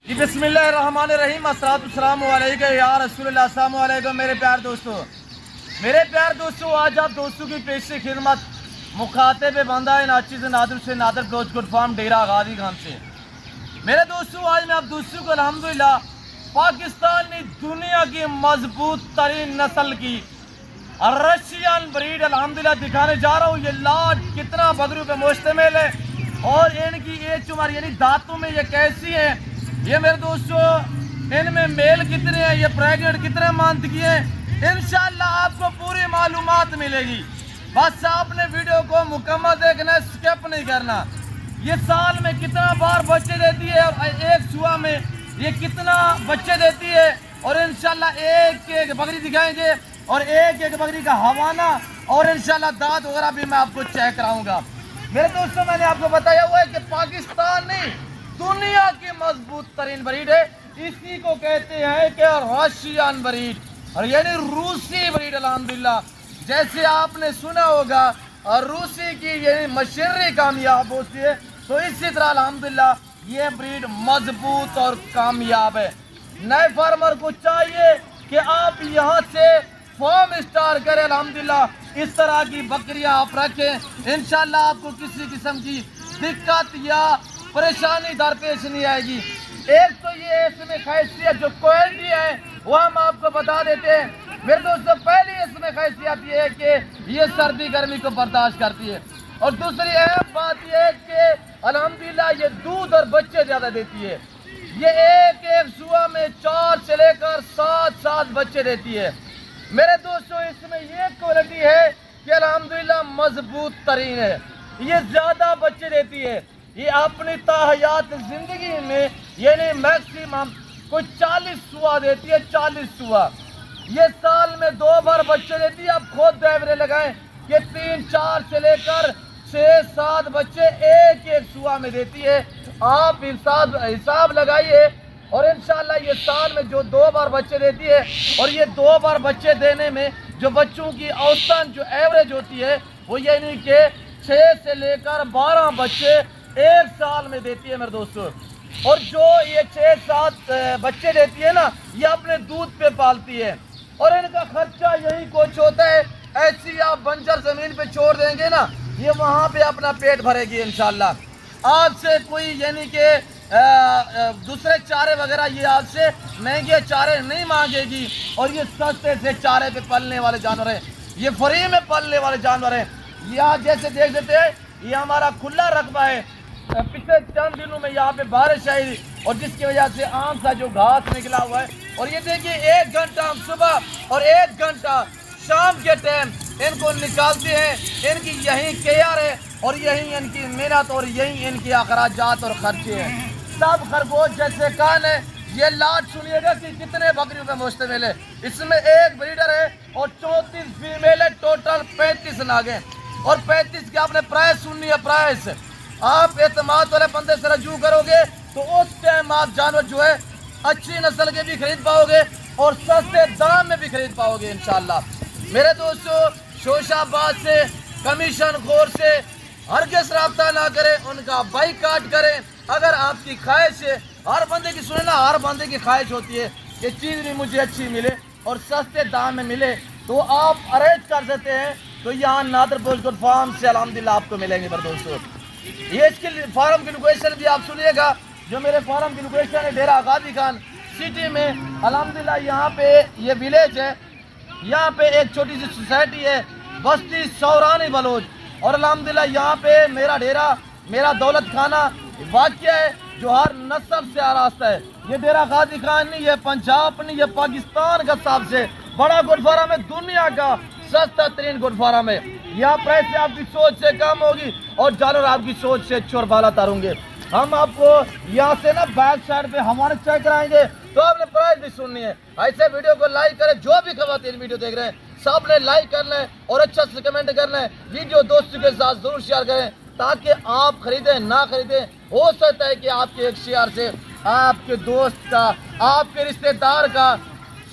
جی بسم اللہ الرحمن الرحیم، الصلاۃ والسلام علیکم یا رسول اللہ۔ السلام علیکم میرے پیار دوستو، آج آپ دوستوں کی پیش خدمت مخاطب بندہ ناچیز نادر سے نادر گوشت گڈ فارم ڈیرہ غازی خان سے۔ میرے دوستو آج میں آپ دوستوں کو الحمدللہ پاکستان نے دنیا کی مضبوط ترین نسل کی رشین بریڈ الحمدللہ دکھانے جا رہا ہوں۔ یہ لاٹ کتنا بکریوں پہ مشتمل ہے اور ان کی ایج عمر یعنی دانتوں میں یہ کیسی ہے، یہ میرے دوستو ان میں میل کتنے ہیں، یہ پریگنٹ کتنے منتھ کی ہیں، انشاءاللہ آپ کو پوری معلومات ملے گی۔ بس آپ نے ویڈیو کو مکمل دیکھنا ہے، سکپ نہیں کرنا۔ یہ سال میں کتنا بار بچے دیتی ہے اور ایک سوا میں یہ کتنا بچے دیتی ہے، اور انشاءاللہ ایک ایک بکری دکھائیں گے اور ایک ایک بکری کا حوالہ اور انشاءاللہ دانت وغیرہ بھی میں آپ کو چیک کراؤں گا۔ میرے دوستوں میں نے آپ کو بتایا ہوا ہے کہ پاکستان نہیں دنیا کی مضبوط ترین بریڈ ہے، اسی کو کہتے ہیں کہ رشین بریڈ، اور یعنی روسی بریڈ الحمدللہ۔ جیسے آپ نے سنا ہوگا اور روسی کی یعنی مشینری کامیاب ہوتی ہے، تو اسی طرح الحمدللہ یہ بریڈ مضبوط اور کامیاب ہے۔ نئے فارمر کو چاہیے کہ آپ یہاں سے فارم اسٹارٹ کریں الحمدللہ، اس طرح کی بکریاں آپ رکھیں، انشاءاللہ آپ کو کسی قسم کی دقت یا پریشانی درپیش نہیں آئے گی۔ ایک تو یہ اس میں خاصیت جو کوالٹی ہے وہ ہم آپ کو بتا دیتے ہیں۔ میرے دوستوں پہلی اس میں خاصیت یہ ہے کہ یہ سردی گرمی کو برداشت کرتی ہے، اور دوسری اہم بات یہ ہے کہ الحمدللہ یہ دودھ اور بچے زیادہ دیتی ہے۔ یہ ایک ایک سوا میں 4 سے لے کر 7 بچے دیتی ہے۔ میرے دوستوں اس میں یہ کوالٹی ہے کہ الحمدللہ مضبوط ترین ہے، یہ زیادہ بچے دیتی ہے۔ یہ اپنی تاحیات زندگی میں یعنی میکسیمم کوئی 40 سوا دیتی ہے، 40 سوا۔ یہ سال میں 2 بار بچے دیتی ہے۔ آپ خود ایوریج لگائیں کہ 3-4 سے لے کر 6-7 بچے ایک ایک سوا میں دیتی ہے۔ آپ حساب لگائیے، اور انشاءاللہ یہ سال میں جو 2 بار بچے دیتی ہے، اور یہ 2 بار بچے دینے میں جو بچوں کی اوسطاً جو ایوریج ہوتی ہے وہ یعنی کہ 6 سے لے کر 12 بچے ایک سال میں دیتی ہے میرے دوستو۔ اور جو یہ 6-7 بچے دیتی ہے نا، یہ اپنے دودھ پہ پالتی ہے، اور ان کا خرچہ یہی کچھ ہوتا ہے۔ ایسی آپ بنجر زمین پہ چھوڑ دیں گے نا، یہ وہاں پہ اپنا پیٹ بھرے گی انشاءاللہ۔ آپ سے کوئی یعنی کہ دوسرے چارے وغیرہ یہ آپ سے مہنگے چارے نہیں مانگے گی، اور یہ سستے سے چارے پہ پلنے والے جانور ہیں، یہ فری میں پلنے والے جانور ہیں۔ یہاں جیسے دیکھ دیتے ہیں یہ ہمارا کھلا رقبہ ہے، پچھلے چند دنوں میں یہاں پہ بارش آئی اور جس کی وجہ سے عام سا جو گھاس نکلا ہوا ہے، اور یہ دیکھیے 1 گھنٹہ ہم صبح اور 1 گھنٹہ شام کے ٹائم ان کو نکالتے ہیں۔ ان کی یہی کیئر ہے اور یہی ان کی محنت اور یہی ان کی اخراجات اور خرچے ہیں۔ سب خرگوش جیسے کان ہے۔ یہ لاٹ سنیے گا کہ کتنے بکریوں پہ مشتمل ہے۔ اس میں ایک بریڈر ہے اور 34 فیمیل ہے، ٹوٹل 35 ناگیں، اور 35 کی آپ نے پرائس سننی ہے۔ پرائس آپ اعتماد والے بندے سے رجوع کرو گے تو اس ٹائم آپ جانور جو ہے اچھی نسل کے بھی خرید پاؤ گے اور سستے دام میں بھی خرید پاؤ گے انشاءاللہ۔ میرے دوستو شوش آباد سے کمیشن خور سے ہرگز رابطہ نہ کریں، ان کا بائیکاٹ کریں۔ اگر آپ کی خواہش ہے، ہر بندے کی سنیں نا، ہر بندے کی خواہش ہوتی ہے کہ چیز بھی مجھے اچھی ملے اور سستے دام میں ملے، تو آپ ارینج کر سکتے ہیں۔ تو یہاں نادر گوشت گڈ فارم سے الحمدللہ آپ کو ملیں گے میرے دوستو۔ یہ اس کی فارم کی لوکیشن بھی آپ سنیے گا، جو میرے فارم کی لوکیشن ہے ڈیرہ غازی خان سٹی میں الحمدللہ۔ یہاں پہ یہ ویلیج ہے، یہاں پہ ایک چھوٹی سی سوسائٹی ہے بستی سورانی بلوچ، اور الحمدللہ یہاں پہ میرا ڈیرہ میرا دولت خانہ واقع ہے جو ہر نسل سے آراستہ ہے۔ یہ ڈیرہ غازی خان نہیں، یہ پنجاب نہیں، یہ پاکستان کا سب سے بڑا گڈ فارم ہے، دنیا کا سستا ترین گڈ فارم ہے۔ یہاں پیسے آپ کی سوچ سے کم ہوگی اور جانور آپ کی سوچ سے چور بالا تر ہوں گے۔ ہم آپ کو یہاں سے نا بیک سائڈ پہ ہمارے چیک کرائیں گے، تو آپ نے پرائز بھی سننی ہے۔ ایسے ویڈیو کو لائک کریں، جو بھی خواتین ویڈیو دیکھ رہے ہیں سب نے لائک کرنا ہے اور اچھا سے کمنٹ کرنا ہے۔ ویڈیو دوستوں کے ساتھ ضرور شیئر کریں تاکہ آپ خریدیں نہ خریدیں، ہو سکتا ہے کہ آپ کے ایک شیئر سے آپ کے دوست کا، آپ کے رشتہ دار کا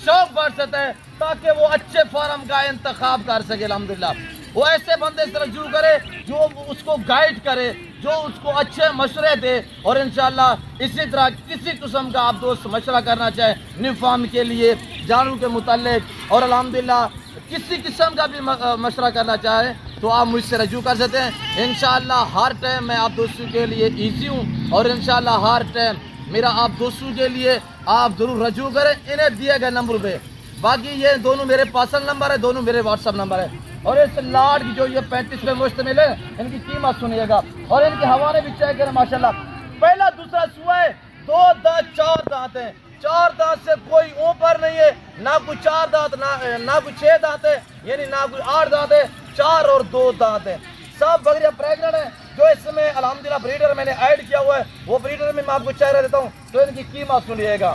شوق بڑھ سکتا ہے، تاکہ وہ اچھے فارم کا انتخاب کر سکے الحمدللہ۔ وہ ایسے بندے سے رجوع کرے جو اس کو گائیڈ کرے، جو اس کو اچھے مشورے دے، اور انشاءاللہ اسی طرح کسی قسم کا آپ دوست مشورہ کرنا چاہیں نیو فارم کے لیے، جانوروں کے متعلق، اور الحمدللہ کسی قسم کا بھی مشورہ کرنا چاہیں تو آپ مجھ سے رجوع کر سکتے ہیں۔ انشاءاللہ ہر ٹائم میں آپ دوستوں کے لیے ایزی ہوں، اور انشاءاللہ ہر ٹائم میرا آپ دوستوں کے لیے آپ ضرور رجوع کریں انہیں دیے گئے نمبر پہ۔ باقی یہ دونوں میرے پرسنل نمبر ہے، دونوں میرے واٹس ایپ نمبر ہے۔ اور اس لاٹ کی جو یہ 35 پہ مشتمل ہے، ان کی قیمت سنیے گا اور ان کے حوالے بھی چیک کریں ماشاءاللہ۔ پہلا دوسرا سوا ہے، 2 دانت 4 دانت ہیں، 4 دانت سے کوئی اوپر نہیں ہے، نہ کوئی 4 دانت نہ کوئی 6 دانت ہے، یعنی نہ کوئی 8 دانت ہے، 4 اور 2 دانت ہے۔ سب بکریاں پریگننٹ ہیں۔ جو اس میں الحمدللہ بریڈر میں نے ایڈ کیا ہوا ہے، وہ بریڈر میں آپ کو چہرہ دیتا ہوں تو ان کی قیمت سنیے گا۔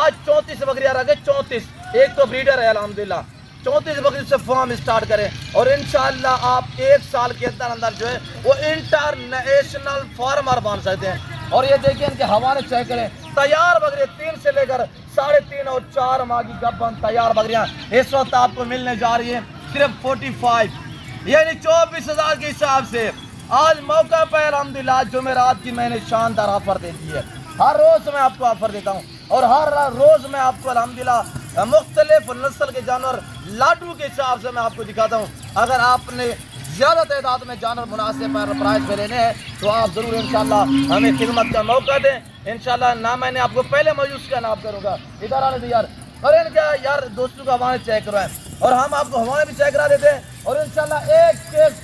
آج 34 بکریاں رکھے، 34، ایک تو بریڈر ہے الحمدللہ۔ 34 بکری سے فارم اسٹارٹ کریں اور انشاءاللہ آپ 1 سال کے اندر جو ہے وہ انٹرنیشنل فارمر بن سکتے ہیں۔ اور یہ دیکھیں ان کے حوالے چیک کریں، تیار بکریاں 3 سے لے کر 3.5 اور 4 ماہ کی گبن تیار بکریاں اس وقت آپ کو ملنے جا رہی ہیں صرف 45، یعنی 24,000 کے حساب سے۔ آج موقع پہ الحمدللہ جمعرات کی میں نے شاندار آفر دے دی ہے۔ ہر روز میں آپ کو آفر دیتا ہوں اور ہر روز میں آپ کو الحمدللہ مختلف نسل کے جانور لاڈو کے حساب سے میں آپ کو دکھاتا ہوں۔ اگر آپ نے زیادہ تعداد میں جانور مناسب پرائز پہ لینے ہیں تو آپ ضرور انشاءاللہ ہمیں خدمت کا موقع دیں۔ انشاءاللہ نہ میں نے آپ کو پہلے مایوس کا نام کروں گا، ادھر آنے دے یار، اور ان کا یار دوستوں کا حوالے چیک کروائیں اور ہم آپ کو حوالے بھی چیک کرا دیتے ہیں۔ اور انشاءاللہ ایک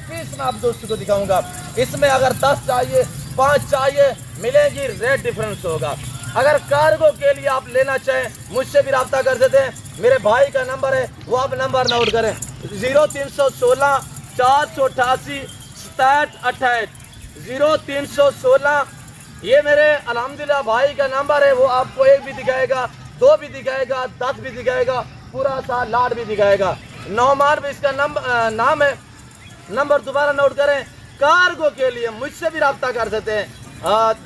پیس میں آپ دوستوں کو دکھاؤں گا، اس میں اگر 10 چاہیے 5 چاہیے ملیں گی، ریٹ ڈیفرنس ہوگا۔ اگر کارگو کے لیے آپ لینا چاہیں مجھ سے بھی رابطہ کر سکتے ہیں، میرے بھائی کا نمبر ہے وہ آپ نمبر نوٹ کریں، 0316 488 6728، 0316۔ یہ میرے الحمدللہ بھائی کا نمبر ہے، وہ آپ کو 1 بھی دکھائے گا، 2 بھی دکھائے گا، 10 بھی دکھائے گا، پورا سا لاٹ بھی دکھائے گا۔ نعمان بھی اس کا نام ہے، نمبر دوبارہ نوٹ کریں۔ کارگو کے لیے مجھ سے بھی رابطہ کر سکتے ہیں۔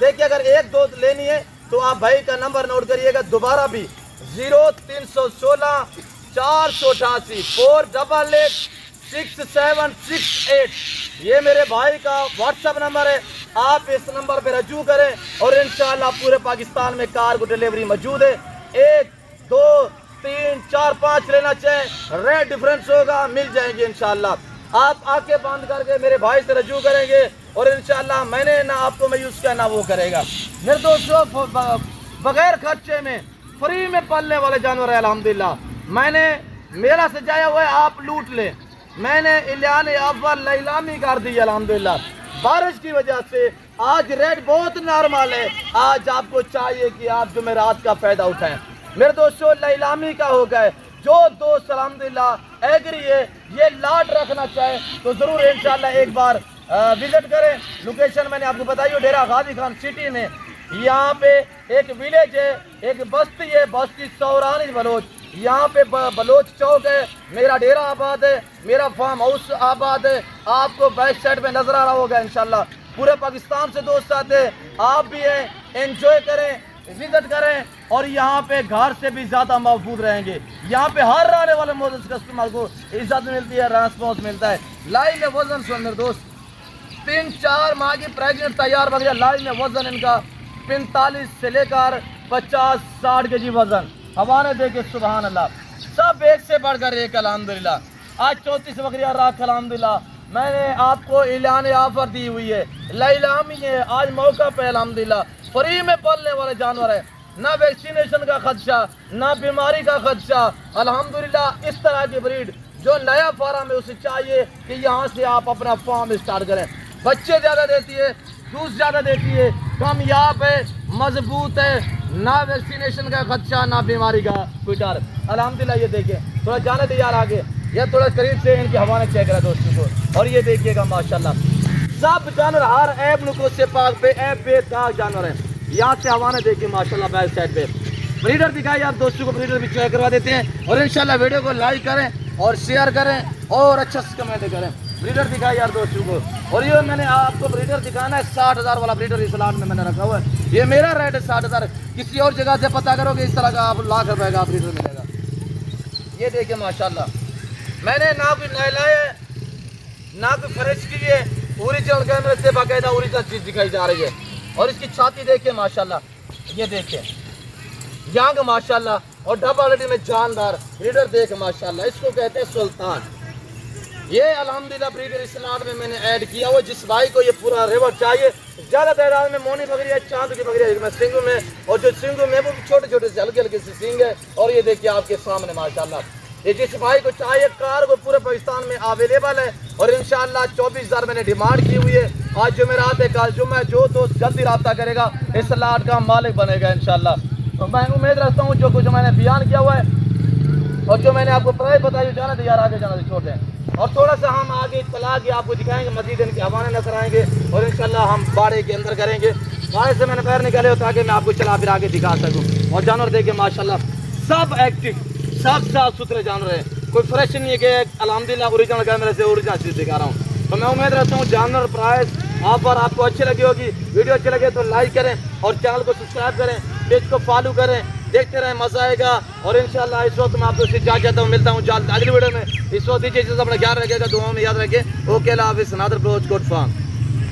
دیکھیے اگر 1-2 لینی ہے تو آپ بھائی کا نمبر نوٹ کریے گا دوبارہ بھی، 0316 488 488 6768۔ یہ میرے بھائی کا واٹس ایپ نمبر ہے، آپ اس نمبر پہ رجوع کریں اور انشاءاللہ پورے پاکستان میں کارگو ڈیلیوری موجود ہے۔ 1 2 3 4 5 لینا چاہیں، ریٹ ڈیفرنس ہوگا، مل جائیں گے انشاءاللہ۔ آپ آنکھیں بند کر کے میرے بھائی سے رجوع کریں گے اور انشاءاللہ میں نے نہ آپ کو مایوس کیا نہ وہ کرے گا۔ میرے دوستوں بغیر خرچے میں فری میں پالنے والے جانور ہے الحمدللہ۔ میں نے میرا سجایا ہوا ہے، آپ لوٹ لیں۔ میں نے اعلان آفر لیلامی کر دی الحمدللہ۔ بارش کی وجہ سے آج ریٹ بہت نارمل ہے، آج آپ کو چاہیے کہ آپ جمعرات کا فائدہ اٹھائیں۔ میرے دوستوں لیلامی کا ہو گئے، جو دوست الحمدللہ ایگری ہے یہ لاٹ رکھنا چاہے تو ضرور انشاءاللہ ایک بار وزٹ کریں۔ لوکیشن میں نے آپ کو بتائی ہو، ڈیرہ غازی خان سٹی میں۔ یہاں پہ ایک ویلیج ہے، ایک بستی ہے، بستی سورانی بلوچ، یہاں پہ بلوچ چوک ہے، میرا ڈیرہ آباد ہے، میرا فارم ہاؤس آباد ہے، آپ کو بیک سائڈ میں نظر آ رہا ہوگا انشاءاللہ۔ پورے پاکستان سے دوست آتے ہیں، آپ بھی ہیں، انجوائے کریں، وزٹ کریں اور یہاں پہ گھر سے بھی زیادہ محفوظ رہیں گے۔ یہاں پہ ہر آنے والے موجود کسٹمر کو عزت ملتی ہے، ریسپانس ملتا ہے۔ لائن میں وزن سن میرے دوست، 3-4 ماہ کی پریگننٹ تیار بکریاں، لائن میں وزن ان کا 45 سے لے کر 50-60 کے جی وزن، حوالے دے کے سبحان اللہ، سب ایک سے بڑھ کر ایک الحمدللہ۔ آج 34 بکریاں رکھ الحمدللہ۔ میں نے آپ کو اعلان آفر دی ہوئی ہے، لیلامی ہے، آج موقع پہ الحمدللہ فری میں پالنے والے جانور ہے، نہ ویکسینیشن کا خدشہ، نہ بیماری کا خدشہ الحمدللہ۔ اس طرح کی بریڈ جو نیا فارم ہے اسے چاہیے کہ یہاں سے آپ اپنا فارم اسٹارٹ کریں۔ بچے زیادہ دیتی ہے، دودھ زیادہ دیتی ہے، کامیاب ہے، مضبوط ہے، نہ ویکسینیشن کا خدشہ نہ بیماری کا کوئی ڈر الحمدللہ۔ یہ دیکھیں، تھوڑا جانے دے یار آگے، یہ تھوڑا قریب سے ان کے حوالے چیک کرا دوستوں کو، اور یہ دیکھیے گا ماشاءاللہ سب جانور ہر عیب نقص سے پاک بے عیب بے داغ جانور ہیں۔ یہاں سے حوالے دیکھیں ماشاءاللہ بیک سائڈ پہ بریڈر دکھائے یار دوستوں کو، بریڈر بھی چیک کروا دیتے ہیں اور انشاءاللہ ویڈیو کو لائک کریں اور شیئر کریں اور اچھا سے کمنٹ کریں۔ بریڈر دکھائے یار دوستوں کو، اور یہ میں نے آپ کو بریڈر دکھانا ہے 60,000 والا بریڈر اس لاٹ میں نے رکھا ہوا ہے، یہ میرا ریٹ ہے 60,000، کسی اور جگہ سے پتہ کرو گے اس طرح کا آپ ₹1,00,000 کا بریڈر ملے گا۔ یہ دیکھیں ماشاءاللہ، میں نے نہ کوئی نہلایا ہے نہ کوئی فرش کی ہے، اوریجنل کیمرے سے باقاعدہ اوریجنل چیز دکھائی جا رہی ہے. اور اس کی چھاتی دیکھیں ماشاءاللہ, یہ دیکھیں ینگ ماشاءاللہ, اور ڈبل ریڈی میں جاندار بریڈر دیکھ ماشاءاللہ. اس کو کہتے ہیں سلطان. یہ الحمدللہ بریڈر اس لاٹ میں میں نے ایڈ کیا ہوا. جس بھائی کو یہ پورا ریور چاہیے, زیادہ تعداد میں مونی بکری ہے, چاند کی بکری ہے سنگوں میں, اور جو سنگوں میں وہ بھی چھوٹے چھوٹے سے ہلکے ہلکے سے سنگ ہے. اور یہ دیکھیے آپ کے سامنے ماشاءاللہ, یہ جس بھائی کو چاہیے کار کو پورے پاکستان میں اویلیبل ہے. اور انشاءاللہ 24,000 میں نے ڈیمانڈ کی ہوئی ہے. آج جمعرات ہے, کل جمعہ, جو دوست جلدی رابطہ کرے گا اس لاٹ کا مالک بنے گا انشاءاللہ. تو میں امید رکھتا ہوں جو کچھ میں نے بیان کیا ہوا ہے اور جو میں نے آپ کو پرائز بتائی جانا تھا یار آگے جانا چھوڑ دیں. اور تھوڑا سا ہم آگے چلا کے آپ کو دکھائیں گے, مزید ان کے حوالے نظر آئیں گے, اور انشاءاللہ ہم باڑے کے اندر کریں گے. باڑے سے میں نے پیر نکالے ہو تاکہ میں آپ کو چلا پھر آگے دکھا سکوں. اور جانور دیکھیں ماشاءاللہ سب ایکٹیو, سب صاف ستھرے جانور ہیں, کوئی فریش نہیں ہے کہ الحمدللہ اوریجنل کیمرے سے اوریجنل چیز دکھا رہا ہوں. تو میں امید رکھتا ہوں جانور پرائز آفر آپ کو اچھی لگی ہوگی. ویڈیو اچھی لگے تو لائک کریں اور چینل کو سبسکرائب کریں, پیج کو فالو کریں, دیکھتے رہیں, مزہ آئے گا. اور انشاءاللہ اس وقت میں آپ کو جا جاتا ہوں, ملتا ہوں جلد اگلی ویڈیو میں. اس وقت دیجیے اپنا خیال رکھے گا, دعاؤں میں یاد رکھیں. اوکے اللہ حافظ. نادر بلوچ گڈ فارم.